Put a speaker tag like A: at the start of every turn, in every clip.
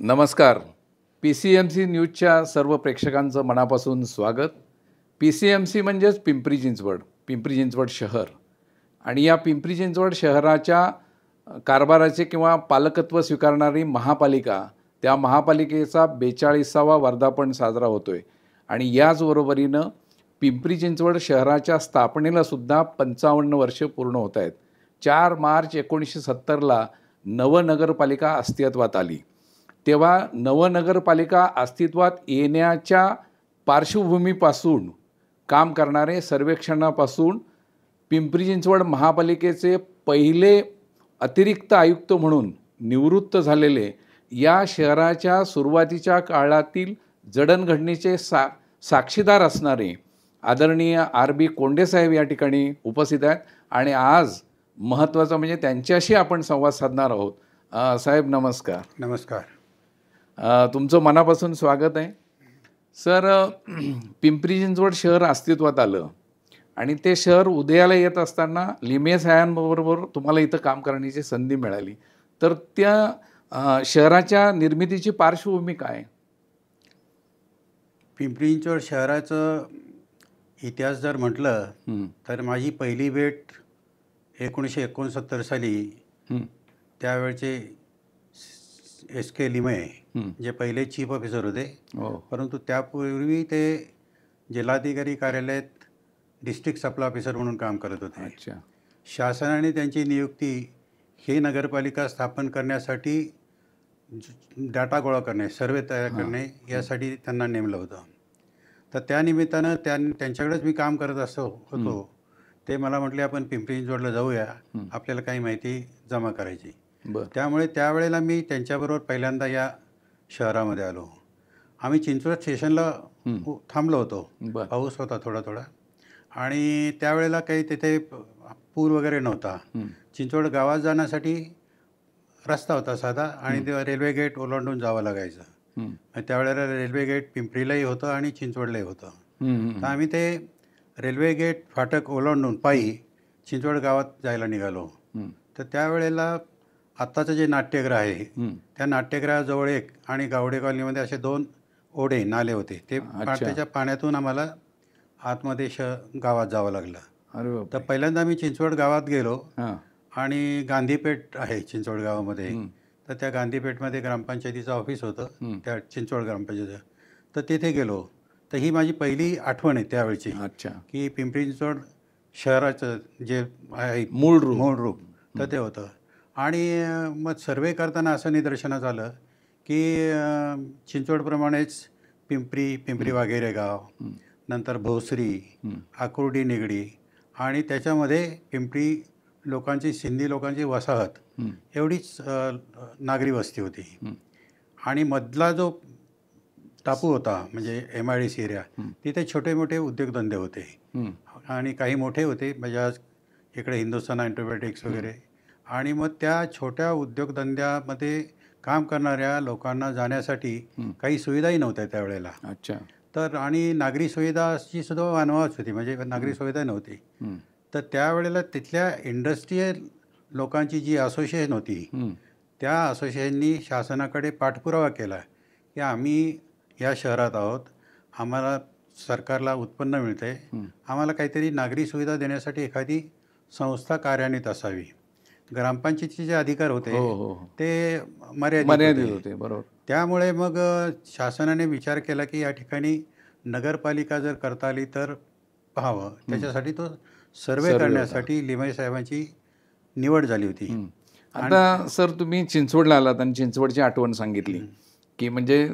A: नमस्कार. PCMC न्यूजच्या सर्व प्रेक्षकांचं मनापासून स्वागत. PCMC म्हणजेच पिंपरी चिंचवड, पिंपरी चिंचवड शहर. आणि या पिंपरी चिंचवड शहराच्या कारभाराचे किंवा पालकत्व स्वीकारणारी महापालिका, त्या महापालिकेचा 42वा वर्धापन साजरा होतो आहे. आणि याचबरोबरीनं पिंपरी चिंचवड शहराच्या स्थापनेला सुद्धा 55 वर्ष पूर्ण होत आहेत. 4 मार्च 1970ला नवनगरपालिका अस्तित्वात आली. तेव्हा नवनगरपालिका अस्तित्वात येण्याच्या पार्श्वभूमीपासून काम करणारे, सर्वेक्षणापासून पिंपरी चिंचवड महापालिकेचे पहिले अतिरिक्त आयुक्त म्हणून निवृत्त झालेले, या शहराच्या सुरुवातीच्या काळातील जडणघडणीचे साक्षीदार असणारे आदरणीय RB कोंडेसाहेब या ठिकाणी उपस्थित आहेत. आणि आज महत्त्वाचं म्हणजे त्यांच्याशी आपण संवाद साधणार आहोत. साहेब नमस्कार.
B: नमस्कार.
A: तुमचं मनापासून स्वागत आहे. सर, पिंपरी चिंचवड शहर अस्तित्वात आलं आणि ते शहर उदयाला येत असताना लिमे साहेबांबरोबर तुम्हाला इथं काम करण्याची संधी मिळाली. तर त्या शहराच्या निर्मितीची पार्श्वभूमी काय?
B: पिंपरी चिंचवड शहराचं इतिहास जर म्हटलं तर माझी पहिली भेट 1969 साली त्यावेळचे SK लिमे जे पहिले चीफ ऑफिसर होते, परंतु त्यापूर्वी ते जिल्हाधिकारी कार्यालयात डिस्ट्रिक्ट सप्लाय ऑफिसर म्हणून काम करत होते.
A: अच्छा.
B: शासनाने त्यांची नियुक्ती ही नगरपालिका स्थापन करण्यासाठी डाटा गोळा करणे, सर्वे तयार करणे यासाठी त्यांना नेमलं होतं. तर त्या निमित्तानं त्यांच्याकडेच मी काम करत होतो. ते मला म्हटले आपण पिंपरी चिंचवडला जाऊया, आपल्याला काही माहिती जमा करायची. त्यामुळे त्यावेळेला मी त्यांच्याबरोबर पहिल्यांदा या शहरामध्ये आलो. आम्ही चिंचवड स्टेशनला थांबलो होतो. पाऊस होता थोडा थोडा आणि त्यावेळेला काही तिथे पूल वगैरे नव्हता. चिंचवड गावात जाण्यासाठी रस्ता होता साधा आणि तेव्हा रेल्वे गेट ओलांडून जावं लागायचं. त्यावेळेला रेल्वे गेट पिंपरीलाही होतं आणि चिंचवडलाही होतं. तर आम्ही ते रेल्वे गेट फाटक ओलांडून पायी चिंचवड गावात जायला निघालो. तर त्यावेळेला आत्ताचं जे नाट्यगृह आहे त्या नाट्यगृहाजवळ एक आणि गावडे कॉलनीमध्ये असे 2 ओढे नाले होते. ते त्याच्या पाण्यातून आम्हाला आतमध्ये गावात जावं लागलं. तर पहिल्यांदा मी चिंचवड गावात गेलो आणि गांधीपेठ आहे चिंचवड गावामध्ये. तर त्या गांधीपेठमध्ये ग्रामपंचायतीचं ऑफिस होतं, त्या चिंचवड ग्रामपंचायतीचं. तर तिथे गेलो. तर ही माझी पहिली आठवण आहे त्यावेळची.
A: अच्छा.
B: की पिंपरी चिंचवड शहराचं जे आहे
A: मूळ
B: रूप तर ते होतं. आणि मग सर्वे करताना असं निदर्शनास आलं की चिंचवडप्रमाणेच पिंपरी वाघेरे गाव, नंतर भोसरी, आकुर्डी निगडी आणि त्याच्यामध्ये पिंपरी लोकांची, सिंधी लोकांची वसाहत एवढीच नागरी वस्ती होती. आणि मधला जो टापू होता म्हणजे MIDC एरिया, तिथे छोटे मोठे उद्योगधंदे होते आणि काही मोठे होते म्हणजे आज इकडे हिंदुस्थान अँटिबायोटिक्स वगैरे. आणि मग त्या छोट्या उद्योगधंद्यामध्ये काम करणाऱ्या लोकांना जाण्यासाठी काही सुविधाही नव्हत्या त्यावेळेला.
A: अच्छा.
B: तर आणि नागरी सुविधाची सुद्धा अनवाच होती, म्हणजे नागरी सुविधा नव्हती. तर त्यावेळेला तिथल्या इंडस्ट्रीयल लोकांची जी असोसिएशन होती, त्या असोसिएशननी शासनाकडे पाठपुरावा केला की आम्ही या शहरात आहोत, आम्हाला सरकारला उत्पन्न मिळते, आम्हाला काहीतरी नागरी सुविधा देण्यासाठी एखादी संस्था कार्यान्वित असावी. ग्रामपंचायतीचे जे अधिकार होते ते मर्यादित होते.
A: बरोबर.
B: त्यामुळे मग शासनाने विचार केला की या ठिकाणी नगरपालिका जर करता आली तर पाहावं. त्याच्यासाठी तो सर्वे करण्यासाठी लिमे साहेबांची निवड झाली होती.
A: आता सर, तुम्ही चिंचवडला आलात आणि चिंचवडची आठवण सांगितली की म्हणजे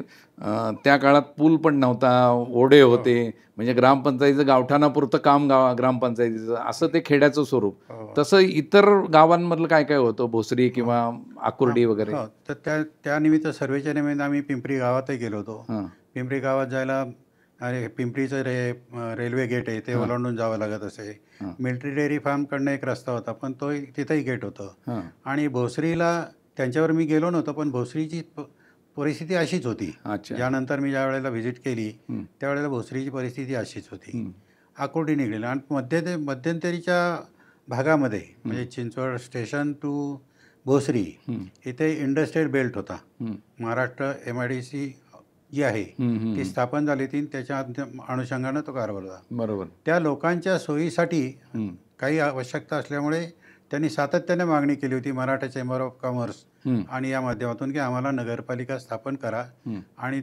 A: त्या काळात पूल पण नव्हता, ओढे होते, म्हणजे ग्रामपंचायतीचं गावठाणापुरतं काम ग्रामपंचायतीचं, असं ते खेड्याचं स्वरूप. तसं इतर गावांमधलं काय काय होतं, भोसरी किंवा आकुर्डी वगैरे?
B: तर त्या निमित्त सर्वेच्या निमित्त आम्ही पिंपरी गावातही गेलो होतो. पिंपरी गावात जायला पिंपरीचं रेल्वे गेट आहे ते ओलांडून जावं लागत असे. मिलिटरी डेअरी फार्मकडनं एक रस्ता होता पण तो तिथंही गेट होतं. आणि भोसरीला त्यांच्यावर मी गेलो नव्हतो, पण भोसरीची परिस्थिती अशीच होती. ज्यानंतर मी ज्या वेळेला व्हिजिट केली त्यावेळेला भोसरीची परिस्थिती अशीच होती. आकुर्डी निघाली आणि मध्यंतरीच्या भागामध्ये म्हणजे चिंचवड स्टेशन टू भोसरी
A: हं.
B: इथे इंडस्ट्रियल बेल्ट होता.
A: हं.
B: महाराष्ट्र MIDC जी आहे
A: हं, हं,
B: ती
A: हं.
B: स्थापन झाली ती त्याच्या अनुषंगानं तो कारभार होता.
A: बरोबर.
B: त्या लोकांच्या सोयीसाठी
A: हं.
B: काही आवश्यकता असल्यामुळे त्यांनी सातत्याने मागणी केली होती मराठा चेंबर ऑफ कॉमर्स
A: हं.
B: आणि या माध्यमातून की आम्हाला नगरपालिका स्थापन करा
A: हं.
B: आणि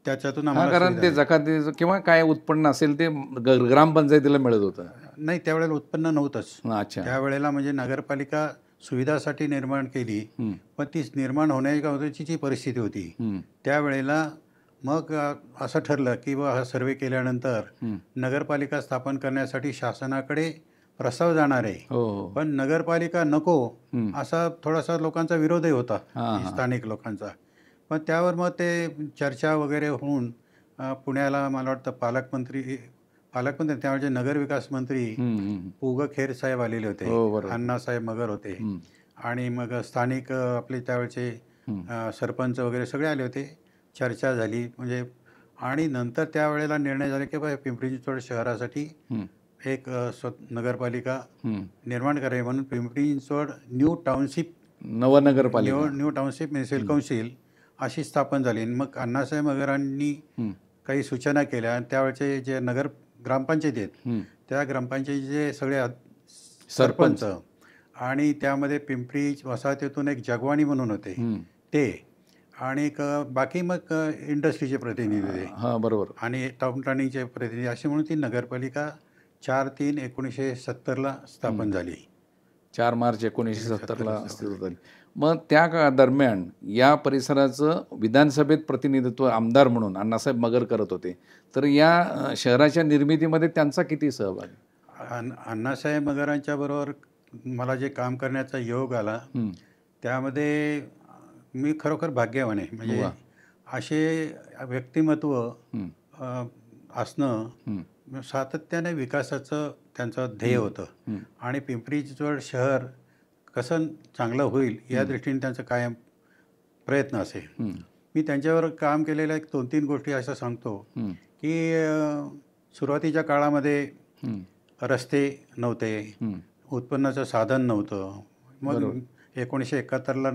B: त्याच्यातून
A: हा,
B: आम्हाला
A: कारण
B: सुविधा
A: ते
B: आहे.
A: जकातीचं किंवा काय उत्पन्न असेल ते ग्रामपंचायतीला मिळत होतं.
B: नाही त्यावेळेला उत्पन्न नव्हतंच.
A: अच्छा.
B: त्यावेळेला म्हणजे नगरपालिका सुविधासाठी निर्माण केली,
A: हं.
B: पण ती निर्माण होण्याची जी परिस्थिती होती
A: हं.
B: त्यावेळेला मग असं ठरलं की हा सर्वे केल्यानंतर
A: हं.
B: नगरपालिका स्थापन करण्यासाठी शासनाकडे प्रस्ताव जाणार आहे.
A: हो, हो.
B: पण नगरपालिका नको
A: हं.
B: असा थोडासा लोकांचा विरोधही होता,
A: हां, हां.
B: स्थानिक लोकांचा. पण त्यावर मग ते चर्चा वगैरे होऊन पुण्याला मला वाटतं पालकमंत्री त्यावेळचे नगरविकास मंत्री
A: हं, हं.
B: पु. ग. खेर साहेब आलेले होते,
A: हो, बरोबर.
B: अण्णासाहेब मगर होते
A: हं.
B: आणि मग स्थानिक आपले त्यावेळचे
A: हं.
B: सरपंच वगैरे सगळे आले होते. चर्चा झाली म्हणजे आणि नंतर त्यावेळेला निर्णय झाला की बा पिंपरी चिंचवड शहरासाठी
A: हं.
B: एक नगरपालिका
A: हं.
B: निर्माण करावी म्हणून पिंपरी चिंचवड न्यू टाउनशिप
A: नवनगरपालिका.
B: टाउनशिप म्युनिसिपल काउन्सिल अशी स्थापन झाली. आणि मग अण्णासाहेब मगरांनी
A: हं.
B: काही सूचना केल्या आणि त्यावेळचे जे ग्रामपंचायती आहेत
A: हं.
B: त्या ग्रामपंचायतीचे सगळे
A: सरपंच.
B: सरपंच आणि त्यामध्ये पिंपरी वसाहतीतून एक जगवाणी म्हणून होते
A: हं.
B: ते आणि बाकी मग इंडस्ट्रीचे प्रतिनिधी होते
A: हां, बरोबर.
B: आणि टाउन प्लॅनिंगचे प्रतिनिधी अशी म्हणून ती नगरपालिका 4/3/1970ला स्थापन झाली.
A: 4 मार्च 1970ला अस्तित्वात आली. मग त्या दरम्यान या परिसराचं विधानसभेत प्रतिनिधित्व आमदार म्हणून अण्णासाहेब मगर करत होते. तर या शहराच्या निर्मितीमध्ये त्यांचा किती सहभाग?
B: अण्णासाहेब मगरांच्या बरोबर मला जे काम करण्याचा योग आला
A: हं.
B: त्यामध्ये मी खरोखर भाग्यवान आहे. म्हणजे
A: वा.
B: असे व्यक्तिमत्व
A: हं.
B: असणं
A: हं.
B: सातत्याने विकासाचं त्यांचं ध्येय होतं
A: हं.
B: आणि पिंपरी चिंचवड शहर कसं चांगलं होईल या दृष्टीने त्यांचं कायम प्रयत्न असे.
A: हं.
B: मी त्यांच्यावर काम केलेल्या 2-3 गोष्टी असं सांगतो
A: हं.
B: की सुरुवातीच्या काळामध्ये
A: हं.
B: रस्ते नव्हते,
A: हं.
B: उत्पन्नाचं साधन नव्हतं. मग
A: बरोबर.
B: 1971ला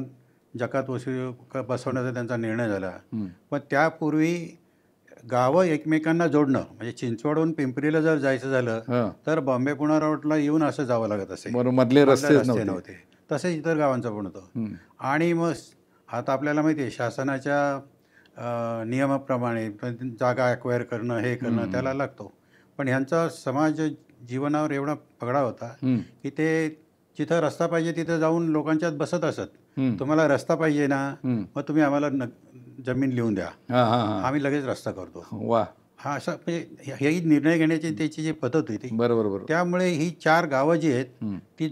B: जकात वसूल बसवण्याचा त्यांचा निर्णय झाला.
A: हं.
B: पण त्यापूर्वी गावं एकमेकांना जोडणं म्हणजे चिंचवडहून पिंपरीला जर जायचं झालं
A: हां.
B: तर बॉम्बे पुणा रोडला येऊन असं जावं लागत असे.
A: बरोबर. मधले रस्तेच
B: रस्ते
A: नव्हते.
B: तसेच इतर गावांचं पण होतं.
A: हं.
B: आणि मग आता आपल्याला माहिती आहे शासनाच्या नियमाप्रमाणे जागा ॲक्वायर करणं हे करणं त्याला लागतो. पण ह्यांचा समाज जीवनावर एवढा पगडा होता
A: हं.
B: की ते जिथं रस्ता पाहिजे तिथं जाऊन लोकांच्यात बसत असत.
A: हं.
B: तुम्हाला रस्ता पाहिजे ना,
A: हं.
B: मग तुम्ही आम्हाला जमीन लिहून द्या,
A: हां, हां, हां.
B: आम्ही लगेच रस्ता करतो.
A: वा.
B: हा असा म्हणजे हेही निर्णय घेण्याची त्याची जी पद्धत होती
A: बरोबर, बरोबर.
B: त्यामुळे ही 4 गावं जी आहेत
A: हं.
B: ती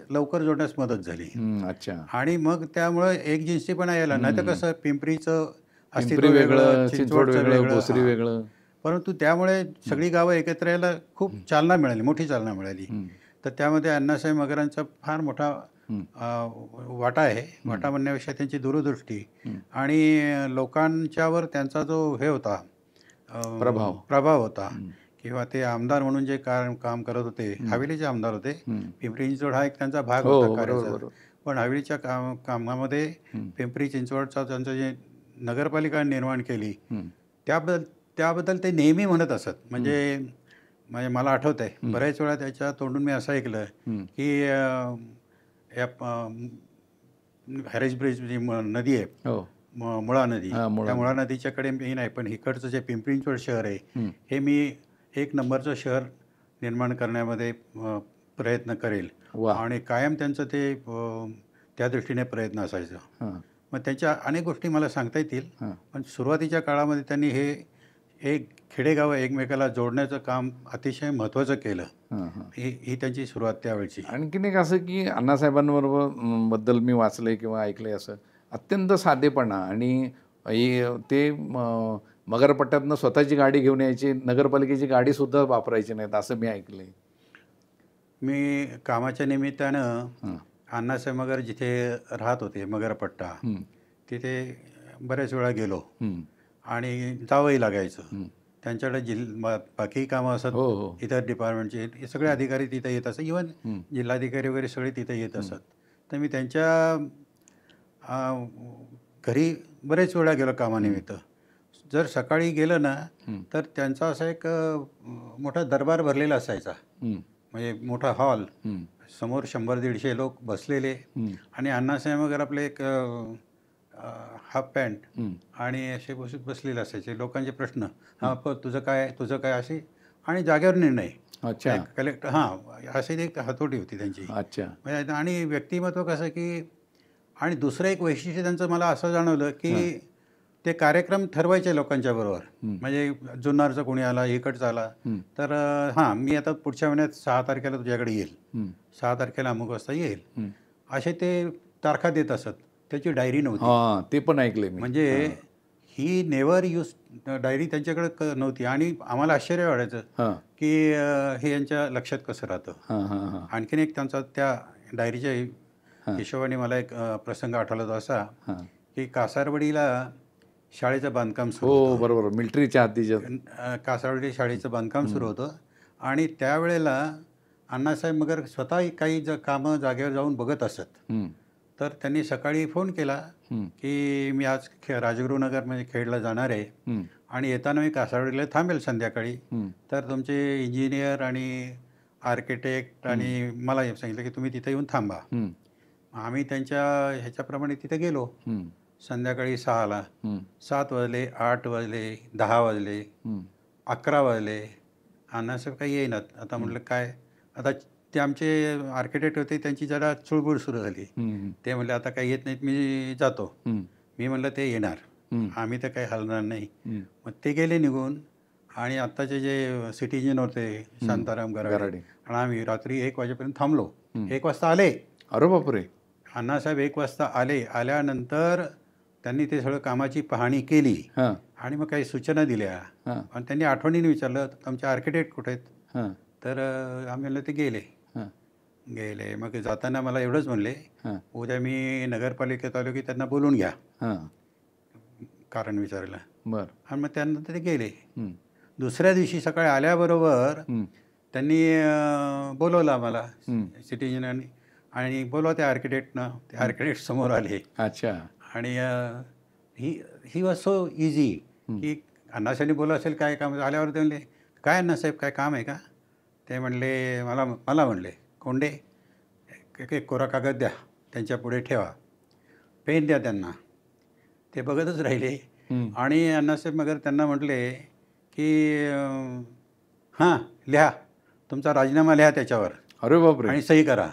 B: लवकर जोडण्यास मदत झाली.
A: अच्छा.
B: आणि मग त्यामुळे एकजिन्सीपणा यायला. नाही तर कसं पिंपरीचं अस्तित्व
A: पिंपरी
B: वेगळं,
A: वेगळं, चिंचवड
B: चिंचवडचं
A: वेगळं,
B: वेगळं,
A: भोसरी
B: हां.
A: वेगळं.
B: परंतु त्यामुळे सगळी गावं एकत्र यायला खूप चालना मिळाली, मोठी चालना मिळाली.
A: हं.
B: तर त्यामध्ये अण्णासाहेब मगरांचा फार मोठा
A: हं.
B: वाटा आहे. वाटा म्हणण्यापेक्षा त्यांची दूरदृष्टी
A: हं.
B: आणि लोकांच्यावर त्यांचा जो हे होता प्रभाव होता
A: हं.
B: किंवा ते आमदार म्हणून जे काम करत होते, हवेलीचे आमदार होते.
A: हं.
B: पिंपरी चिंचवड हा एक त्यांचा भाग
A: हो,
B: होता
A: हो, बरोबर,
B: कार्याचा.
A: बरोबर.
B: पण हवेलीच्या कामामध्ये
A: हं.
B: पिंपरी चिंचवडचा त्यांचं जे नगरपालिका निर्माण केली
A: हं.
B: त्याबद्दल ते नेहमी म्हणत असत. म्हणजे मला आठवत आहे बऱ्याच वेळा त्याच्या तोंडून मी असं ऐकलं
A: हं.
B: की या हॅरिस ब्रिज जी नदी आहे,
A: हो.
B: मुळा नदी,
A: हां, मुळा
B: त्या मुळा नदीच्याकडे मी नाही, पण इकडचं जे पिंपरी चिंचवड शहर आहे
A: हं.
B: हे मी 1 नंबरचं शहर निर्माण करण्यामध्ये प्रयत्न करेल.
A: वा.
B: आणि कायम त्यांचं ते त्या दृष्टीने प्रयत्न असायचं.
A: हां.
B: मग त्याच्या अनेक गोष्टी मला सांगता येतील.
A: हां.
B: पण सुरुवातीच्या काळामध्ये त्यांनी हे एक खेडेगावं एकमेकाला जोडण्याचं काम अतिशय महत्त्वाचं केलं.
A: हां, हां.
B: ही त्यांची सुरुवात त्यावेळची.
A: आणखीन एक असं की बद्दल मी वाचलंय किंवा ऐकलंय असं अत्यंत साधेपणा आणि ते मगरपट्ट्यातनं स्वतःची गाडी घेऊन यायची, नगरपालिकेची गाडीसुद्धा वापरायची नाहीत असं मी ऐकलंय.
B: मी कामाच्या निमित्तानं
A: हां.
B: अण्णासाहेब मगर जिथे राहत होते मगरपट्टा
A: हं.
B: तिथे बऱ्याच वेळा गेलो
A: हं.
B: आणि जावंही लागायचं.
A: हं.
B: त्यांच्याकडे बाकी कामं असत,
A: हो, हो.
B: इतर डिपार्टमेंटचे हे सगळे अधिकारी तिथे येत असत. इवन
A: हं.
B: जिल्हाधिकारी वगैरे सगळे तिथे येत असत. तर मी त्यांच्या घरी बरेच वेळा गेलो कामानिमित्त. जर सकाळी गेलं ना तर त्यांचा असा एक मोठा दरबार भरलेला असायचा. म्हणजे मोठा हॉल, समोर 100-150 लोक बसलेले आणि अण्णासाहेब वगैरे आपले एक हाफ पॅन्ट आणि असे बसलेले असायचे. लोकांचे प्रश्न, हा तुझं काय असे, आणि जागेवर निर्णय.
A: अच्छा.
B: कलेक्टर अशी एक हातोटी होती त्यांची.
A: अच्छा.
B: म्हणजे आणि व्यक्तिमत्व कसं की, आणि दुसरं एक वैशिष्ट्य त्यांचं मला असं जाणवलं की ते कार्यक्रम ठरवायचे लोकांच्या बरोबर. म्हणजे जुन्नरचा कोणी आला, इकडचा आला तर मी आता पुढच्या महिन्यात 6 तारखेला तुझ्याकडे येईल, 6 तारखेला अमुक वाजता येईल, असे ते तारखा देत असत. त्याची डायरी नव्हती.
A: ते पण ऐकले मी.
B: म्हणजे ही नेवर यूज डायरी त्यांच्याकडे नव्हती. आणि आम्हाला आश्चर्य वाटायचं की हे यांच्या लक्षात कसं राहतं. आणखीन एक त्यांचा त्या डायरीच्या हिशोबाने मला एक प्रसंग आठवला तो असा की कासारवाडीला शाळेचं बांधकाम सुरू होतं.
A: बरोबर, मिलिटरीच्या हद्दीच्या
B: कासारवाडी शाळेचं बांधकाम सुरू होतं. आणि त्यावेळेला अण्णासाहेब मगर स्वतः काही कामं जागेवर जाऊन बघत असत. तर त्यांनी सकाळी फोन केला की मी आज राजगुरुनगर म्हणजे खेडला जाणार आहे आणि येताना मी कासारवाडीला थांबेल संध्याकाळी. तर तुमचे इंजिनियर आणि आर्किटेक्ट आणि मला सांगितलं की तुम्ही तिथे येऊन थांबा. आम्ही त्यांच्या ह्याच्याप्रमाणे तिथे गेलो. संध्याकाळी 6ला 7 वाजले, 8 वाजले, 10 वाजले, 11 वाजले. अण्णासाहेब काही येईनात. आता म्हटलं काय, आता ते आमचे आर्किटेक्ट होते, त्यांची जरा चुळबुळ सुरू झाली. ते म्हणले आता काही येत नाहीत, मी जातो. मी म्हणलं ते येणार, आम्ही तर काही हलणार नाही. मग ते गेले निघून. आणि आत्ताचे जे सिटी इंजिनियर होते शांताराम गराडे आणि आम्ही रात्री 1 वाजेपर्यंत थांबलो. 1 वाजता आले.
A: अरे बापरे.
B: अण्णासाहेब 1 वाजता आले. आल्यानंतर त्यांनी ते सगळं कामाची पाहणी केली आणि मग काही सूचना दिल्या. आणि त्यांनी आठवणीने विचारलं तुमचे आर्किटेक्ट कुठे आहेत. तर आम्ही म्हणलं ते गेले. मग जाताना मला एवढंच म्हणले, उद्या मी नगरपालिकेत आलो की त्यांना बोलून घ्या कारण विचारायला. आणि मग त्यानंतर ते गेले. दुसऱ्या दिवशी सकाळी आल्याबरोबर त्यांनी बोलवलं आम्हाला सिटी इंजिनियरनी आणि बोलवा त्या आर्किटेक्टनं. ते आर्किटेक्ट समोर आले.
A: अच्छा.
B: आणि ही वॉज सो इझी की अण्णासाहेबांनी बोललं असेल काय काम. आल्यावर ते म्हणले काय अण्णासाहेब काय काम आहे का. ते म्हणले मला म्हणले कोंडे एक कोरा कागद द्या, त्यांच्या पुढे ठेवा, पेन द्या त्यांना. ते बघतच राहिले. आणि अण्णासाहेब मगर त्यांना म्हटले की लिहा, तुमचा राजीनामा लिहा त्याच्यावर.
A: अरे बापरे.
B: आणि सही करा.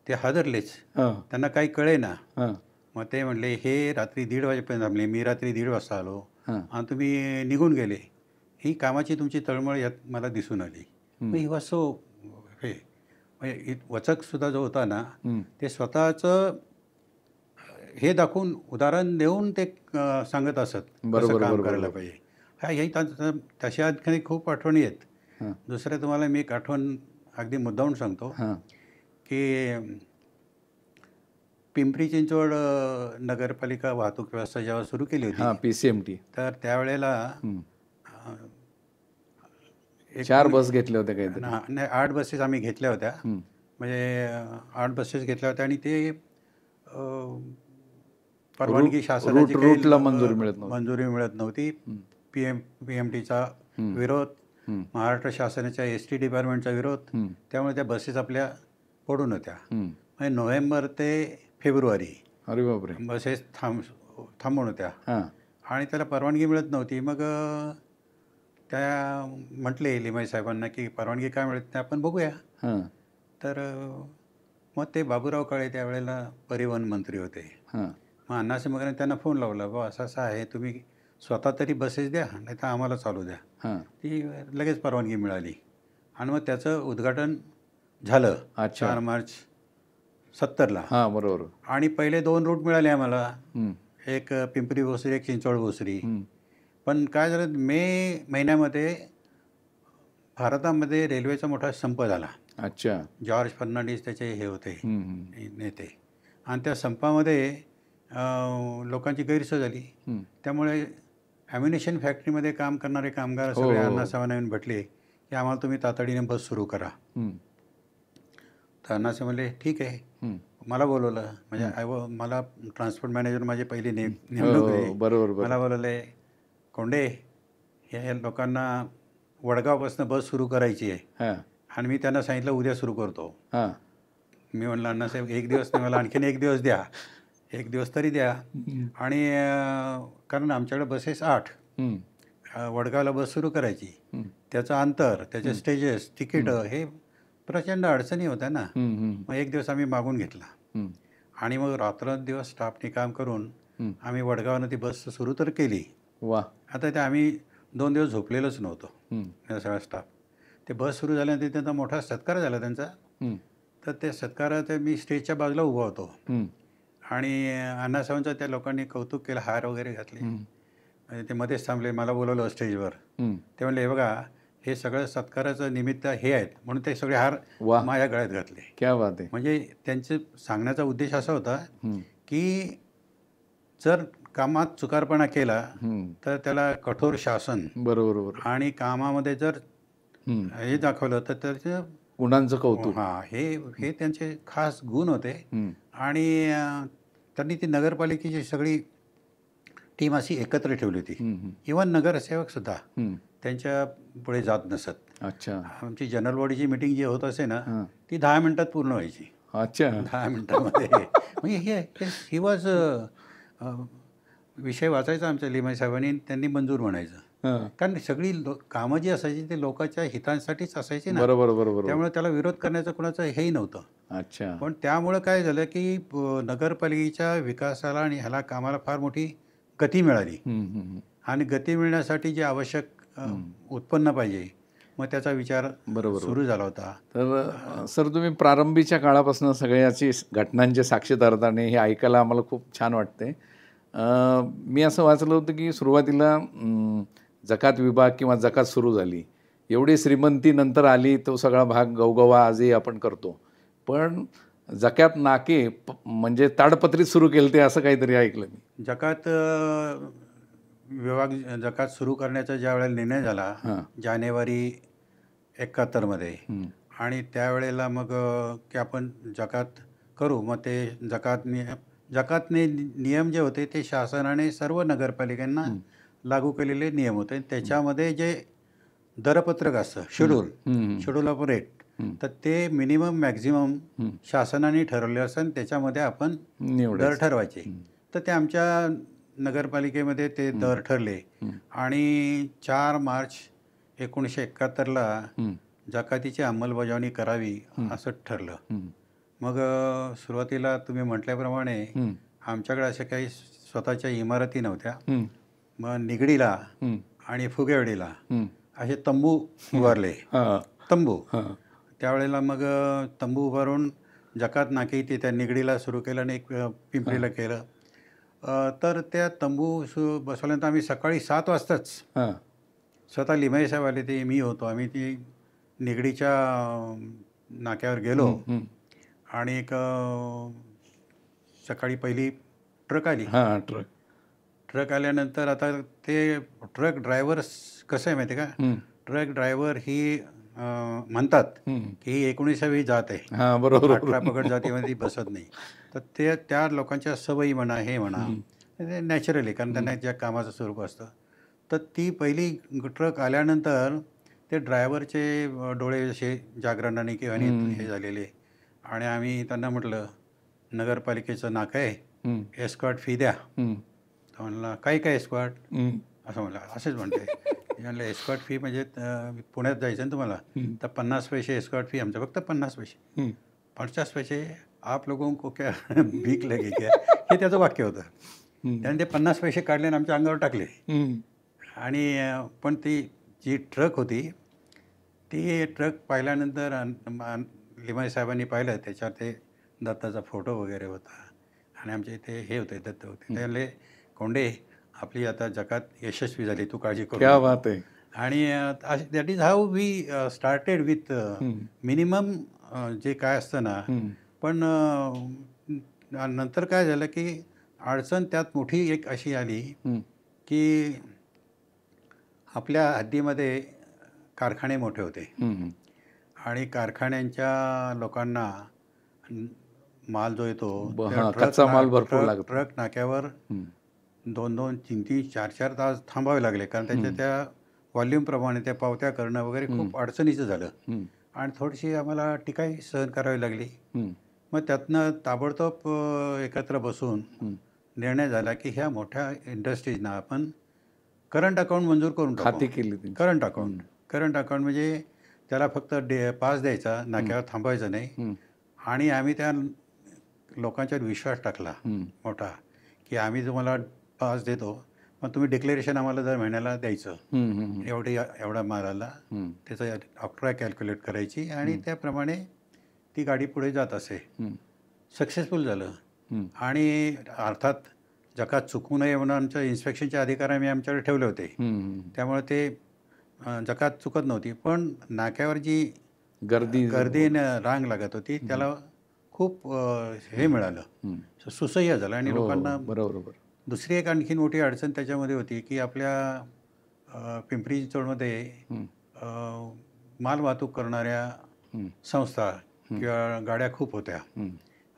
B: ते हादरलेच, त्यांना काही कळे ना. मग ते म्हणले हे रात्री 1:30 वाजेपर्यंत थांबले, मी रात्री 1:30 वाजता आलो आणि तुम्ही निघून गेले. ही कामाची तुमची तळमळ यात मला दिसून आली. मग ही वासो हे म्हणजे वचकसुद्धा जो होता ना, ते स्वतःचं हे दाखवून उदाहरण देऊन ते सांगत असत कसं काम करायला पाहिजे. ह्याही तशा आणखी खूप आठवणी आहेत. दुसरं तुम्हाला मी एक आठवण अगदी मुद्दामून सांगतो की पिंपरी चिंचवड नगरपालिका वाहतूक व्यवस्था जेव्हा सुरू केली होती
A: PCMT,
B: तर त्यावेळेला
A: 4 बस घेतल्या होत्या काहीतरी.
B: नाही 8 बसेस आम्ही घेतल्या होत्या. म्हणजे 8 बसेस घेतल्या होत्या आणि ते परवानगी शासनाची
A: रूटला मंजुरी
B: मिळत नव्हती. PMTचा विरोध, महाराष्ट्र शासनाच्या ST डिपार्टमेंटचा विरोध, त्यामुळे त्या बसेस आपल्या पडून होत्या. म्हणजे नोव्हेंबर ते फेब्रुवारी
A: अरे बापरे
B: बसेस थांबून होत्या आणि त्याला परवानगी मिळत नव्हती. मग त्या म्हटले लिमाई साहेबांना की परवानगी काय मिळत नाही, आपण बघूया. तर मग ते बाबूराव काळे त्यावेळेला परिवहन मंत्री होते. मग अण्णासाहेब मगरांनी त्यांना फोन लावला, बा असं असं आहे, तुम्ही स्वतः तरी बसेस द्या, नाही तर आम्हाला चालू द्या. ती लगेच परवानगी मिळाली आणि मग त्याचं उद्घाटन झालं 4 मार्च 70ला.
A: बरोबर.
B: आणि पहिले 2 रूट मिळाले आम्हाला, एक पिंपरी भोसरी, एक चिंचवड भोसरी. पण काय झालं, मे महिन्यामध्ये भारतामध्ये रेल्वेचा मोठा संप झाला.
A: अच्छा.
B: जॉर्ज फर्नांडिस त्याचे हे होते नेते. आणि त्या संपामध्ये लोकांची गैरसोय झाली. त्यामुळे ॲम्युनिशन फॅक्टरीमध्ये काम करणारे कामगार सगळे अण्णासाहेबांना येऊन भेटले की आम्हाला तुम्ही तातडीने बस सुरू करा. तर अण्णासाहेब म्हणले ठीक आहे. मला बोलवलं म्हणजे मला ट्रान्सपोर्ट मॅनेजर माझी पहिली नेमणूक
A: हो,
B: होती.
A: बरोबर
B: मला बोलवले, कोंडे या लोकांना वडगावपासून बस सुरू करायची आहे
A: हां
B: आणि मी त्यांना सांगितलं उद्या सुरू करतो.
A: हां
B: मी म्हणलं अण्णासाहेब 1 दिवस नाही, मला आणखीन 1 दिवस द्या, 1 दिवस तरी द्या. आणि कारण आमच्याकडे बसेस 8 वडगावला बस सुरू करायची, त्याचं अंतर, त्याचे स्टेजेस, तिकीटं, हे प्रचंड अडचणी होत्या ना. मग 1 दिवस आम्ही मागून घेतला आणि मग रात्रंदिवस स्टाफने काम करून आम्ही वडगावनं ती बस सुरू तर केली.
A: वा.
B: आता ते आम्ही 2 दिवस झोपलेलोच नव्हतो, सगळा स्टाफ. ते बस सुरू झाल्यानंतर त्यांचा मोठा सत्कार झाला त्यांचा. तर त्या सत्कारात मी स्टेजच्या बाजूला उभा होतो आणि अण्णासाहेबांचं त्या लोकांनी कौतुक केलं, हार वगैरे घातले. ते मध्येच थांबले, मला बोलवलं स्टेजवर. ते म्हणले, हे बघा, हे सगळं सत्काराचं निमित्त हे आहेत, म्हणून ते सगळे हार माझ्या गळ्यात घातले.
A: क्या बात आहे.
B: म्हणजे त्यांचे सांगण्याचा उद्देश असा होता की जर कामात चुकारपणा केला तर त्याला कठोर शासन,
A: बरोबर,
B: आणि कामामध्ये जर हे दाखवलं तर त्याचं
A: गुणांचं कौतुक.
B: हां, हे त्यांचे खास गुण होते. आणि त्यांनी ती नगरपालिकेची सगळी टीम अशी एकत्र ठेवली होती. इव्हन नगरसेवकसुद्धा त्यांच्या पुढे जात नसत.
A: अच्छा.
B: आमची जनरल बॉडीची मिटिंग जी होत असे ना, ती 10 मिनिटात पूर्ण व्हायची.
A: अच्छा.
B: 10 मिनिटामध्ये. म्हणजे ही वॉज विषय वाचायचा आमच्या लिमाई साहेबांनी, त्यांनी मंजूर म्हणायचं. कारण सगळी कामं जी असायची ते लोकांच्या हितांसाठीच असायची ना.
A: बरोबर.
B: त्यामुळे त्याला विरोध करण्याचं कोणाचं हेही नव्हतं.
A: अच्छा.
B: पण त्यामुळं काय झालं की नगरपालिकेच्या विकासाला आणि ह्याला कामाला फार मोठी गती मिळाली. आणि गती मिळण्यासाठी जे आवश्यक उत्पन्न पाहिजे, मग त्याचा विचार सुरू झाला होता.
A: तर सर, तुम्ही प्रारंभीच्या काळापासून सगळ्याची घटनांचे साक्षीदार आणि हे ऐकायला आम्हाला खूप छान वाटते. मी असं वाचलं होतं की सुरुवातीला जकात विभाग किंवा जकात सुरू झाली, एवढी श्रीमंती नंतर आली, तो सगळा भाग गवगवा आजही आपण करतो. पण जकात नाके म्हणजे ताडपत्रीत सुरू केलं ते, असं काहीतरी ऐकलं मी.
B: जकात विभाग जकात सुरू करण्याचा ज्या वेळेला निर्णय झाला जानेवारी 71मध्ये, आणि त्यावेळेला मग की आपण जकात करू, मग ते जकातने नियम जे होते ते शासनाने सर्व नगरपालिकांना लागू केलेले नियम होते. त्याच्यामध्ये जे दरपत्रक असतं, शेड्यूल ऑफ रेट, तर ते मिनिमम मॅक्झिमम शासनाने ठरवले असतं आणि त्याच्यामध्ये आपण दर ठरवायचे. तर ते आमच्या नगरपालिकेमध्ये ते दर ठरले आणि 4 मार्च 1971ला जकातीची अंमलबजावणी करावी असं ठरलं. मग सुरुवातीला तुम्ही म्हटल्याप्रमाणे आमच्याकडे अशा काही स्वतःच्या इमारती नव्हत्या. मग निगडीला आणि फुगेवाडीला असे तंबू उभारले. तंबू त्यावेळेला मग तंबू उभारून जकात नाके ते त्या निगडीला सुरू केलं आणि एक पिंपरीला केलं. तर त्या तंबू बसवल्यानंतर आम्ही सकाळी 7 वाजताच स्वतः लिमाई साहेब आले, ते मी होतो, आम्ही ती निगडीच्या नाक्यावर गेलो आणि एक सकाळी पहिली ट्रक आली. ट्रक आल्यानंतर आता ते ट्रक ड्रायव्हर कसं आहे माहिती आहे का, ट्रक ड्रायव्हर ही म्हणतात की ही 19वी जात आहे, 18 पगड जातीमध्ये बसत नाही. तर ते त्या लोकांच्या सवयी म्हणा, हे म्हणा, ते नॅचरली, कारण त्यांना ज्या कामाचं स्वरूप असतं. तर ती पहिली ट्रक आल्यानंतर ते ड्रायव्हरचे डोळे असे जागरणाने किंवा हे झालेले, आणि आम्ही त्यांना म्हटलं नगरपालिकेचं नाकं आहे, एस्कॉर्ट फी द्या. तर म्हणला काय एस्कॉर्ट, असं म्हणलं. असेच म्हणते. म्हणलं एस्कॉर्ट फी म्हणजे पुण्यात जायचं ना तुम्हाला, तर 50 पैसे एस्कॉर्ट फी, आमचं फक्त 50 पैसे. 50 पैसे आप लोगों को क्या भीक लगे क्या, हे त्याचं वाक्य होतं. त्याने ते 50 पैसे काढले आणि आमच्या अंगावर टाकले. आणि पण ती जी ट्रक होती, ती ट्रक पाहिल्यानंतर लिमाई साहेबांनी पाहिलं, त्याच्यावर ते दत्ताचा फोटो वगैरे होता आणि आमच्या इथे हे होते, दत्त होते. त्यामुळे कोंडे, आपली आता जकात यशस्वी झाली, तू काळजी करू.
A: क्या बात आहे.
B: आणि that is how we started with minimum जे काय असतं ना. पण नंतर काय झालं की अडचण त्यात मोठी एक अशी आली की आपल्या हद्दीमध्ये कारखाने मोठे होते आणि कारखान्यांच्या लोकांना माल जो येतो
A: हां, कच्चा माल भरपूर लागतो.
B: ट्रक नाक्यावर
A: हं,
B: 2-2, 3-3, 4-4 तास थांबावे लागले, कारण त्याच्या त्या व्हॉल्यूमप्रमाणे त्या पावत्या करणं वगैरे खूप अडचणीचं झालं
A: हं,
B: आणि थोडीशी आम्हाला टीकाही सहन करावी लागली.
A: हं,
B: मग त्यातनं ताबडतोब एकत्र बसून
A: हं.
B: निर्णय झाला की ह्या मोठ्या इंडस्ट्रीजना आपण करंट अकाउंट मंजूर करून टाकू.
A: खाती केली त्यांची.
B: करंट अकाउंट म्हणजे त्याला फक्त पास द्यायचा, नाक्यावर थांबायचं नाही.
A: हं,
B: आणि आम्ही त्या लोकांच्यावर विश्वास टाकला
A: हं,
B: मोठा, की आम्ही तुम्हाला पास देतो, पण तुम्ही डिक्लेरेशन आम्हाला दर महिन्याला द्यायचं.
A: हं, हं, हं,
B: एवढ्या मालाला
A: हं,
B: त्याचं ऑक्ट्रा कॅल्क्युलेट करायची आणि त्याप्रमाणे ती गाडी पुढे जात असे.
A: हं,
B: सक्सेसफुल झालं.
A: हं,
B: आणि अर्थात जकात चुकू नये म्हणून आमच्या इन्स्पेक्शनचे अधिकार आम्ही आमच्याकडे ठेवले होते.
A: हं.
B: त्यामुळे ते जकात चुकत नव्हती. पण नाक्यावर जी
A: गर्दी
B: रांग लागत होती त्याला खूप हे मिळालं,
A: हं.
B: सुसह्य झालं आणि
A: हो,
B: लोकांना.
A: बरोबर.
B: दुसरी एक आणखी मोठी अडचण त्याच्यामध्ये होती की आपल्या पिंपरी चिंचवडमध्ये
A: हं,
B: माल वाहतूक करणाऱ्या
A: हं,
B: संस्था किंवा गाड्या खूप होत्या
A: हं,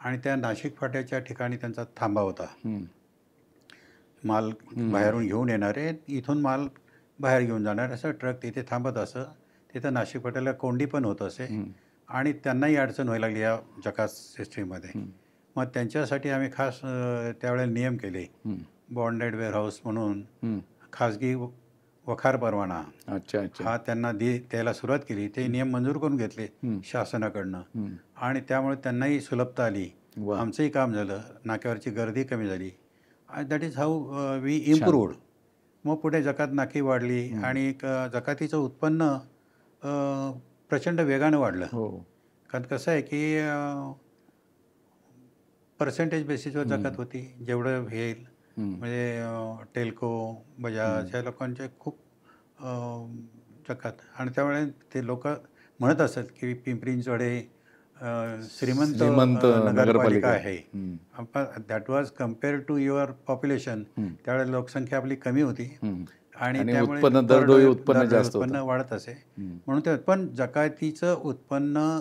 B: आणि त्या नाशिक फाट्याच्या ठिकाणी त्यांचा थांबा होता.
A: हं,
B: माल बाहेरून घेऊन येणारे, इथून माल बाहेर घेऊन जाणार, असं ट्रक तिथे थांबत असं. तिथं नाशिक फाट्याला कोंडी पण होत असे आणि त्यांनाही अडचण व्हायला लागली या जकात सिस्टीममध्ये. मग त्यांच्यासाठी आम्ही खास त्यावेळेला नियम केले. बॉन्डेड वेअरहाऊस म्हणून
A: हं.
B: खाजगी वखार परवाना
A: अच्छा, अच्छा.
B: हा त्यांना द्यायला सुरुवात केली. ते नियम मंजूर करून घेतले शासनाकडनं
A: हं.
B: आणि त्यामुळे त्यांनाही सुलभता आली.
A: वा.
B: आमचंही काम झालं, नाक्यावरची गर्दी कमी झाली. That is how we improved. मग पुढे जकात नाकी वाढली आणि जकातीचं उत्पन्न प्रचंड वेगानं वाढलं.
A: हो.
B: कारण कसं आहे की पर्सेंटेज बेसिसवर जकात होती. जेवढं येईल म्हणजे टेल्को, बजाज ह्या लोकांचे खूप जकात. आणि त्यामुळे ते लोक म्हणत असत की पिंपरी चिंचवड हे श्रीमंत नगरपालिका आहे. That was compare to your population. त्यावेळेस लोकसंख्या आपली कमी होती आणि त्यामुळे
A: दरडोई उत्पन्न जास्त
B: उत्पन्न वाढत असे. म्हणून ते पण जकातीचं उत्पन्न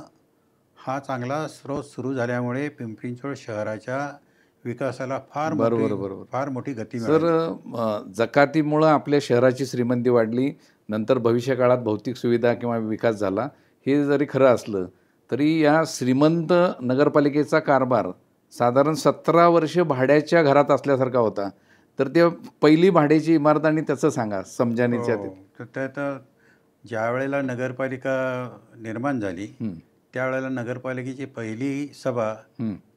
B: हा चांगला स्रोत सुरू झाल्यामुळे पिंपरी चिंचवड शहराच्या विकासाला फार मोठी गती मिळाली.
A: सर, जकातीमुळं आपल्या शहराची श्रीमंती वाढली, नंतर भविष्य काळात भौतिक सुविधा किंवा विकास झाला, हे जरी खरं असलं तरी या श्रीमंत नगरपालिकेचा कारभार साधारण 17 वर्ष भाड्याच्या घरात असल्यासारखा होता. तर ते पहिली भाड्याची इमारत आणि त्याचं सांगा समजानीच्या.
B: तर ज्या वेळेला नगरपालिका निर्माण झाली त्यावेळेला नगरपालिकेची पहिली सभा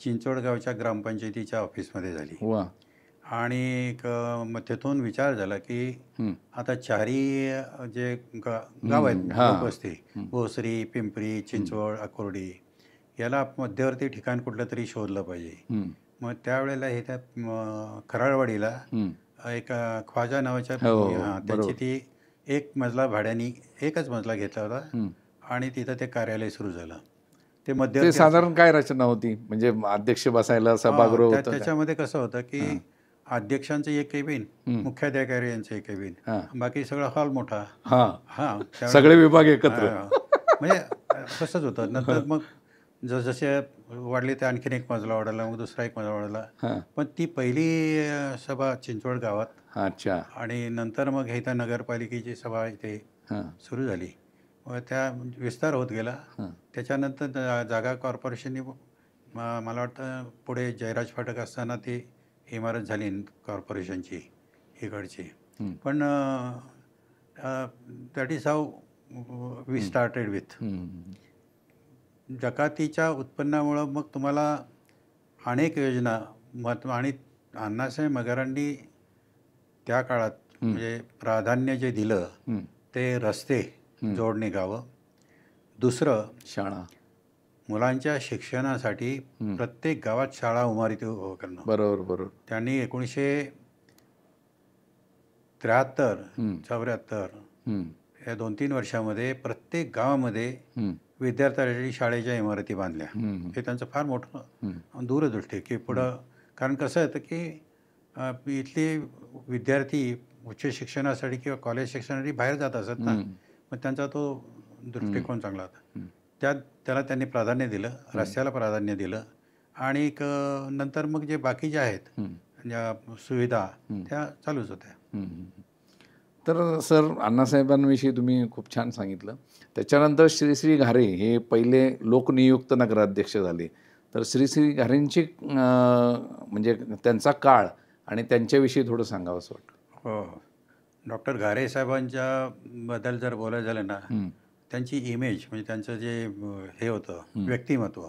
B: चिंचवड गावच्या ग्रामपंचायतीच्या ऑफिसमध्ये झाली.
A: वा.
B: आणि मग तिथून विचार झाला की आता चारही जे गाव आहेत लोकवस्ती, भोसरी, पिंपरी, चिंचवड, अकोर्डी, याला मध्यवर्ती ठिकाण कुठलं तरी शोधलं पाहिजे. मग त्यावेळेला हे त्या खराळवाडीला एक ख्वाजा नावाच्या त्यांची ती एक मजला भाड्याने एकच मजला घेतला होता आणि तिथं ते कार्यालय सुरू झालं. ते मध्यवर्ती
A: साधारण काय रचना होती, म्हणजे अध्यक्ष बसायला सभागृह होतं?
B: त्याच्यामध्ये कसं होतं की अध्यक्षांचं एक केबिन, मुख्याधिकारी यांचं एक केबिन, बाकी सगळा हॉल मोठा.
A: सगळे विभाग एकत्र.
B: म्हणजे तसंच होतं. नंतर मग जसे वाढले ते आणखीन एक मजला वाढला, मग दुसरा एक मजला वाढला. पण ती पहिली सभा चिंचवड गावात.
A: अच्छा.
B: आणि नंतर मग हे त्या नगरपालिकेची सभा इथे सुरू झाली. मग त्या विस्तार होत गेला. त्याच्यानंतर जागा कॉर्पोरेशनने मला वाटतं पुढे जयराज फाटक असताना ती इमारत झाली कॉर्पोरेशनची इकडची. पण that is how we started with. जकातीच्या उत्पन्नामुळं मग तुम्हाला अनेक योजना आणि अण्णासाहेब मगरांनी त्या काळात म्हणजे प्राधान्य जे दिलं ते रस्ते जोडणे गावं. दुसरं शाळा, मुलांच्या शिक्षणासाठी प्रत्येक गावात शाळा उभारती करणं.
A: बरोबर.
B: त्यांनी 1973-74 या 2-3 वर्षामध्ये प्रत्येक गावामध्ये विद्यार्थ्यांसाठी शाळेच्या इमारती बांधल्या. हे त्यांचं फार मोठं दूरदृष्टी की पुढं. कारण कसं आहे की इथले विद्यार्थी उच्च शिक्षणासाठी किंवा कॉलेज शिक्षणासाठी बाहेर जात असत ना, मग त्यांचा तो दृष्टिकोन चांगला होता. त्याला त्यांनी प्राधान्य दिलं, रस्त्याला प्राधान्य दिलं आणि नंतर मग जे बाकीचे आहेत ज्या सुविधा त्या चालूच होत्या.
A: तर सर अण्णासाहेबांविषयी तुम्ही खूप छान सांगितलं. त्याच्यानंतर श्री श्री घारे हे पहिले लोकनियुक्त नगराध्यक्ष झाले. तर श्री श्री घारेंची म्हणजे त्यांचा काळ आणि त्यांच्याविषयी थोडं सांगावंसं वाटतं.
B: हो. डॉक्टर घारे साहेबांच्या बद्दल जर बोलायचं झालं ना, त्यांची इमेज म्हणजे त्यांचं जे हे होतं व्यक्तिमत्व,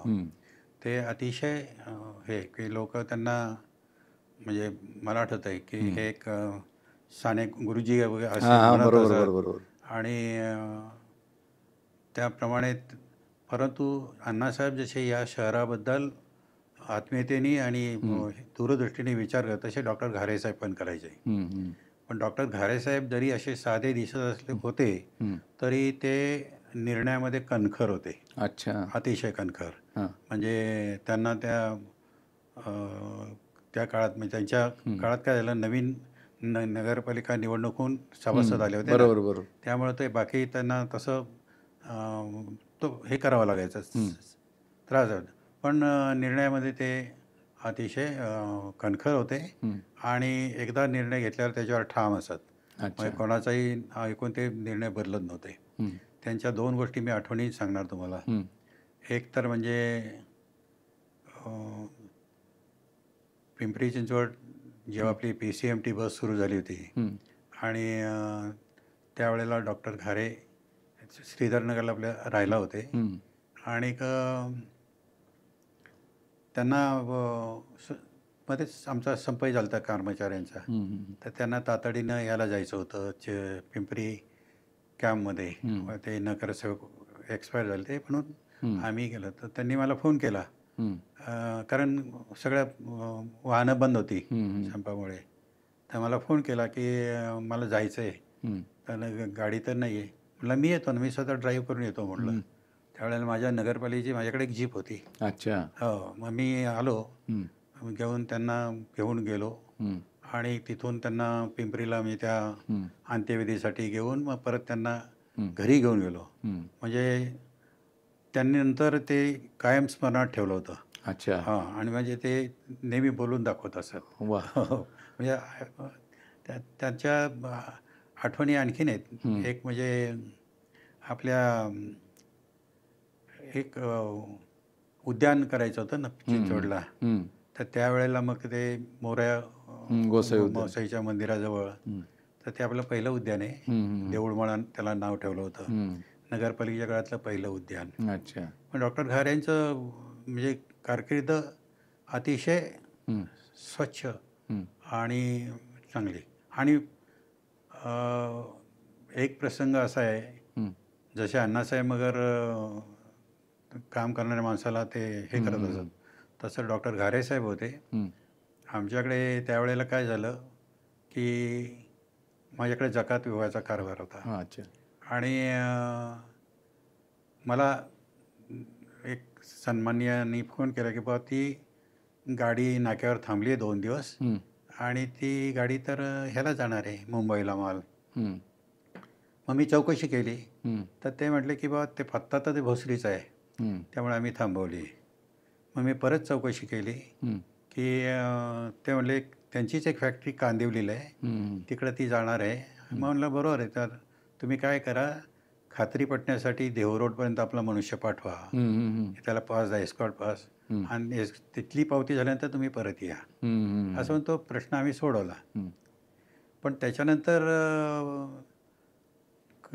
B: ते अतिशय हे की लोक त्यांना म्हणजे मला आठवत आहे की हे एक साने गुरुजी वगैरे असे म्हणत
A: बरोबर
B: असत.
A: बरोबर.
B: आणि त्याप्रमाणे परंतु अण्णासाहेब जसे या शहराबद्दल आत्मीयतेने आणि दूरदृष्टीने विचार करत तसे डॉक्टर घारे साहेब पण करायचे. पण डॉक्टर घारे साहेब जरी असे साधे दिसत असले होते तरी ते निर्णयामध्ये कणखर होते.
A: अच्छा.
B: अतिशय कणखर. म्हणजे त्यांना त्या काळात म्हणजे त्यांच्या काळात काय झालं, नवीन नगरपालिका निवडणूक होऊन सभासद आले होते ना.
A: बरोबर बरोबर.
B: त्यामुळे ते बाकी त्यांना तसं तो हे करावं लागायचं, त्रास झाला. पण निर्णयामध्ये ते अतिशय कणखर होते आणि एकदा निर्णय घेतल्यावर त्याच्यावर ठाम असत. म्हणजे कोणाचाही ऐकून ते निर्णय बदलत नव्हते. त्यांच्या 2 गोष्टी मी आठवणी सांगणार तुम्हाला. एक तर म्हणजे पिंपरी चिंचवड जेव्हा आपली PCMT बस सुरू झाली होती आणि त्यावेळेला डॉक्टर घारे श्रीधरनगरला आपल्या राहिला होते आणि त्यांना मध्येच आमचा संपही झाला होता कर्मचाऱ्यांचा. तर त्यांना तातडीनं याला जायचं होतं पिंपरी कॅम्पमध्ये. ते नगरसेवक एक्सपायर झाले ते, म्हणून आम्ही गेलो. तर त्यांनी मला फोन केला कारण सगळ्या वाहनं बंद होती संपामुळे. तर मला फोन केला की मला जायचं आहे, तर गाडी तर नाही आहे. म्हटलं मी येतो ना, मी स्वतः ड्राईव्ह करून येतो म्हटलं. त्यावेळेला माझ्या नगरपालिकेची माझ्याकडे एक जीप होती.
A: अच्छा.
B: हो. मग मी आलो, त्यांना घेऊन गेलो आणि तिथून त्यांना पिंपरीला मी त्या अंत्यविधीसाठी घेऊन मग परत त्यांना घरी घेऊन गेलो. म्हणजे त्यांनी नंतर ते कायम स्मरणात ठेवलं होतं.
A: अच्छा.
B: आणि म्हणजे ते नेहमी बोलून दाखवत असत. म्हणजे त्यांच्या आठवणी आणखीन आहेत. एक म्हणजे आपल्या एक उद्यान करायचं होतं ना चिंचवडला. तर त्यावेळेला मग ते मोरया गोसाईच्या मंदिराजवळ, तर ते आपलं पहिलं उद्यान आहे. देऊळमाळ त्याला नाव ठेवलं होतं. नगरपालिकेच्या काळातलं पहिलं उद्यान.
A: अच्छा.
B: पण डॉक्टर घारे यांचं म्हणजे कारकीर्द अतिशय स्वच्छ आणि चांगली. आणि एक प्रसंग असा आहे, जसे अण्णासाहेब मगर काम करणाऱ्या माणसाला ते हे करत असत, तसं डॉक्टर घारे साहेब होते. आमच्याकडे त्यावेळेला काय झालं की माझ्याकडे जकात विभागाचा कारभार होता.
A: अच्छा.
B: आणि मला एक सन्माननीयांनी फोन केला की बाबा ती गाडी नाक्यावर थांबली आहे 2 दिवस आणि ती गाडी तर ह्याला जाणार आहे मुंबईला माल. मग मी चौकशी केली तर ते म्हटले की बाबा ते पत्ता तर ते भोसरीचा आहे, त्यामुळे आम्ही थांबवली. मग मी परत चौकशी केली की ते म्हटले त्यांचीच एक फॅक्टरी कांदिवलीला आहे, तिकडं ती जाणार आहे. मग म्हणलं बरोबर आहे, तर तुम्ही काय करा, खात्री पटण्यासाठी देहू रोडपर्यंत आपला मनुष्य पाठवा, त्याला पास द्या, एस्कॉर्ट पास, आणि तिथली पावती झाल्यानंतर तुम्ही परत या. असं तो प्रश्न आम्ही सोडवला. पण त्याच्यानंतर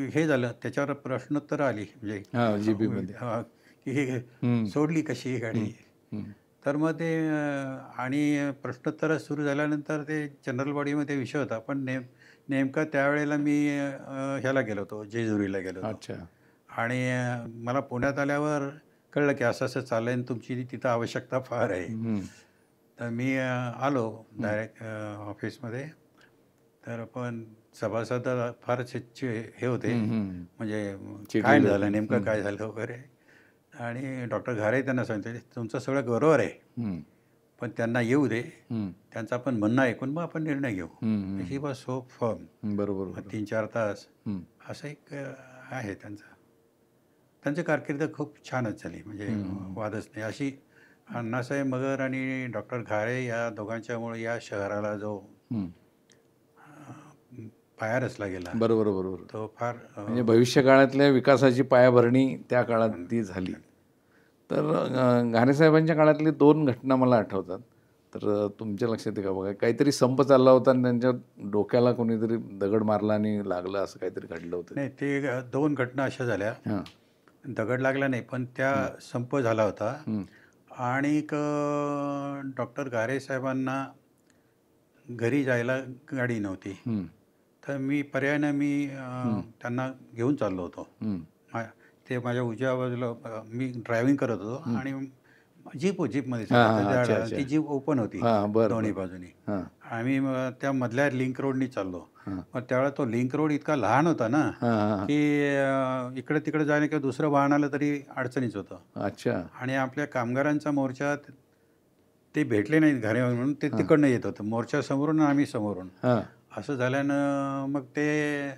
B: हे झालं, त्याच्यावर प्रश्नोत्तर आली म्हणजे की हे सोडली कशी ही गाडी. तर मग ते आणि प्रश्नोत्तर सुरू झाल्यानंतर ते जनरल बॉडीमध्ये विषय होता. पण नेमका त्यावेळेला मी ह्याला गेलो होतो, जेजुरीला गेलो होतो.
A: अच्छा.
B: आणि मला पुण्यात आल्यावर कळलं की असं असं चाललं आहे, तुमची तिथं आवश्यकता फार आहे. तर मी आलो डायरेक्ट ऑफिसमध्ये. तर पण सभासद फारच हे होते, म्हणजे काय झालं, नेमकं काय झालं वगैरे. आणि डॉक्टर घारे त्यांना सांगितले तुमचं सगळं बरोबर आहे, पण त्यांना येऊ दे, त्यांचं आपण म्हणणं ऐकून मग आपण निर्णय घेऊ. He was so firm.
A: बरोबर.
B: 3-4 तास असं एक आहे त्यांचं कारकीर्द खूप छानच झाली, म्हणजे वादच नाही. अशी अण्णासाहेब मगर आणि डॉक्टर घारे या दोघांच्यामुळे या शहराला जो
A: हं.
B: पाया रचला गेला
A: बरोबर बरोबर.
B: तो फार
A: म्हणजे भविष्य काळातल्या विकासाची पायाभरणी त्या काळात ती झाली. तर घारे साहेबांच्या काळातली 2 घटना मला आठवतात. तर तुमच्या लक्षात आहे का बघा, काहीतरी संप चालला होता आणि त्यांच्या डोक्याला कोणीतरी दगड मारला आणि लागलं, असं काहीतरी घडलं होतं.
B: नाही, ते 2 घटना अशा झाल्या.
A: हां.
B: दगड लागला नाही, पण त्या संप झाला होता
A: हं.
B: आणि डॉक्टर घारे साहेबांना घरी जायला गाडी नव्हती.
A: हं.
B: तर पर्यायानं मी त्यांना घेऊन चाललो होतो.
A: हं.
B: ते माझ्या उजव्या बाजूला मी ड्रायव्हिंग करत होतो आणि जीपमध्ये
A: हां, हां. अच्छा, अच्छा.
B: ती जीप ओपन होती
A: हां, बरं,
B: दोन्ही
A: बरं.
B: बाजूनी.
A: हां.
B: आम्ही त्या मधल्या लिंक रोडनी चाललो.
A: हां.
B: मग त्यावेळेला तो लिंक रोड इतका लहान होता ना,
A: हां, हां, हां.
B: की इकडे तिकडे जाणे किंवा दुसरं वाहन आलं तरी अडचणीच होतं.
A: अच्छा.
B: आणि आपल्या कामगारांचा मोर्चा ते भेटले नाहीत घरे म्हणून ते तिकडनं येत होतं. मोर्चा समोरून आणि आम्ही समोरून.
A: हां.
B: असं झाल्यानं मग ते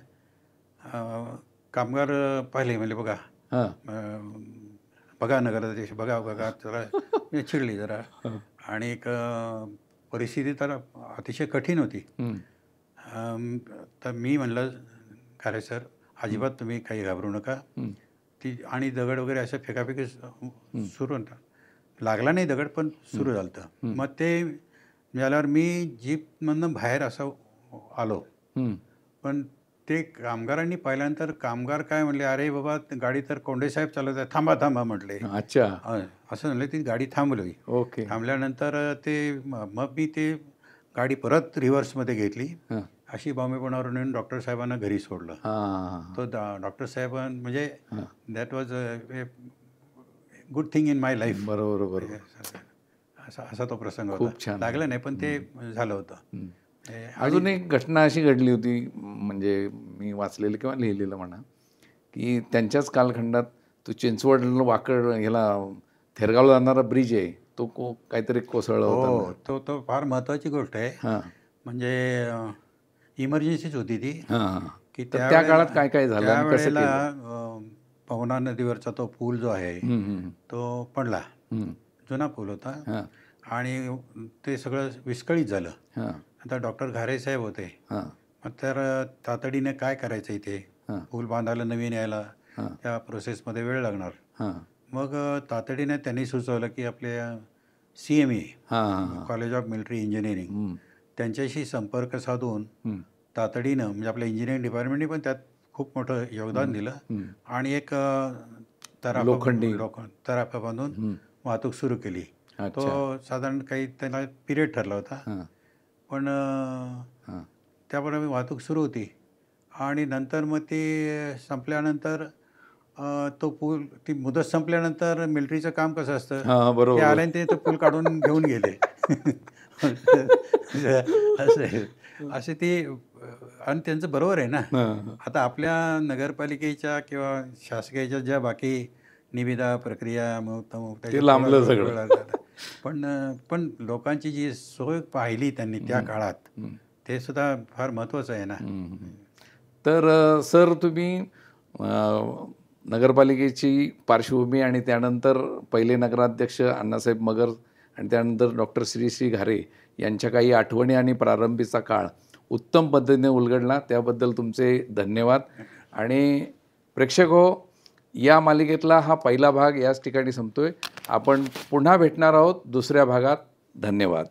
B: कामगार पाहिले, म्हणजे बघा
A: हां.
B: बघा नगराध्यक्ष, बघा बघा जरा चिडली जरा. आणि परिस्थिती तर अतिशय कठीण होती.
A: हं.
B: तर मी म्हणलं, घारे सर अजिबात तुम्ही काही घाबरू नका.
A: हं.
B: ती आणि दगड वगैरे असं फेकाफेकी सुरू होता. लागला नाही दगड, पण सुरू झालं होतं. मग ते झाल्यावर मी जीपमधनं बाहेर असं आलो.
A: हं.
B: पण ते कामगारांनी पाहिल्यानंतर कामगार काय म्हणले, अरे बाबा गाडी तर कोंडेसाहेब चालवत आहे, थांबा थांबा म्हटले.
A: अच्छा.
B: असं म्हणले. ती गाडी थांबवली.
A: ओके.
B: थांबल्यानंतर मग मी ते गाडी परत रिव्हर्समध्ये घेतली.
A: हां.
B: अशी बॉम्बेपणावरून येऊन डॉक्टर साहेबांना घरी सोडलं.
A: हां.
B: तो डॉक्टर साहेबां म्हणजे
A: हां.
B: That was good thing in my life.
A: बरोबर बरोबर.
B: असा तो प्रसंग होता.
A: खूप छान.
B: लागलं नाही, पण ते झालं होतं.
A: हं. अजून एक घटना अशी घडली होती, म्हणजे मी वाचलेलं किंवा लिहिलेलं म्हणा, की त्यांच्याच कालखंडात तो चिंचवड वाकड ह्याला थेरगावला जाणारा ब्रिज आहे, तो काहीतरी कोसळला होता.
B: तो फार महत्त्वाची गोष्ट आहे.
A: हां.
B: म्हणजे इमर्जन्सीच होती ती,
A: हां.
B: की
A: त्या काळात काय काय झालं आणि कसं केलं?
B: त्यावेळेला पवना नदीवरचा तो पूल जो आहे तो पडला. जुना पूल होता
A: हां.
B: आणि ते सगळं विस्कळीत झालं.
A: हां.
B: आता डॉक्टर घारे साहेब होते.
A: हां.
B: मग तर तातडीने काय करायचं इथे, पूल बांधायला नवीन यायला त्या प्रोसेसमध्ये वेळ लागणार.
A: हां.
B: मग तातडीने त्यांनी सुचवलं की आपल्या CME
A: हां.
B: कॉलेज ऑफ मिलिटरी इंजिनिअरिंग त्यांच्याशी संपर्क साधून तातडीनं, म्हणजे आपल्या इंजिनिअरिंग डिपार्टमेंटने पण त्यात खूप मोठं योगदान दिलं आणि एक तराफा बांधून वाहतूक सुरू केली. तो साधारण काही त्याला पिरियड ठरला होता, पण त्याप्रमाणे वाहतूक सुरू होती. आणि नंतर मग ते संपल्यानंतर तो पूल, ती मुदत संपल्यानंतर मिलिटरीचं काम कसं असतं, ते आले आणि ते तो पूल काढून घेऊन गेले. असे ते, आणि त्यांचं बरोबर आहे ना. आता आपल्या नगरपालिकेच्या किंवा शासकीयच्या ज्या बाकी निविदा प्रक्रिया
A: ते लांबलं सगळं,
B: पण लोकांची जी सोय पाहिली त्यांनी त्या काळात, ते सुद्धा फार महत्त्वाचं आहे ना.
A: तर सर, तुम्ही नगरपालिकेची पार्श्वभूमी आणि त्यानंतर पहिले नगराध्यक्ष अण्णासाहेब मगर आणि त्यानंतर डॉक्टर श्री घारे यांच्या काही आठवणी आणि प्रारंभीचा काळ उत्तम पद्धतीने उलगडला, त्याबद्दल तुमचे धन्यवाद. आणि प्रेक्षक हो, या मालिकेतला हा पहिला भाग याच ठिकाणी संपतोय. आपण पुन्हा भेटणार आहोत दुसऱ्या भागात. धन्यवाद.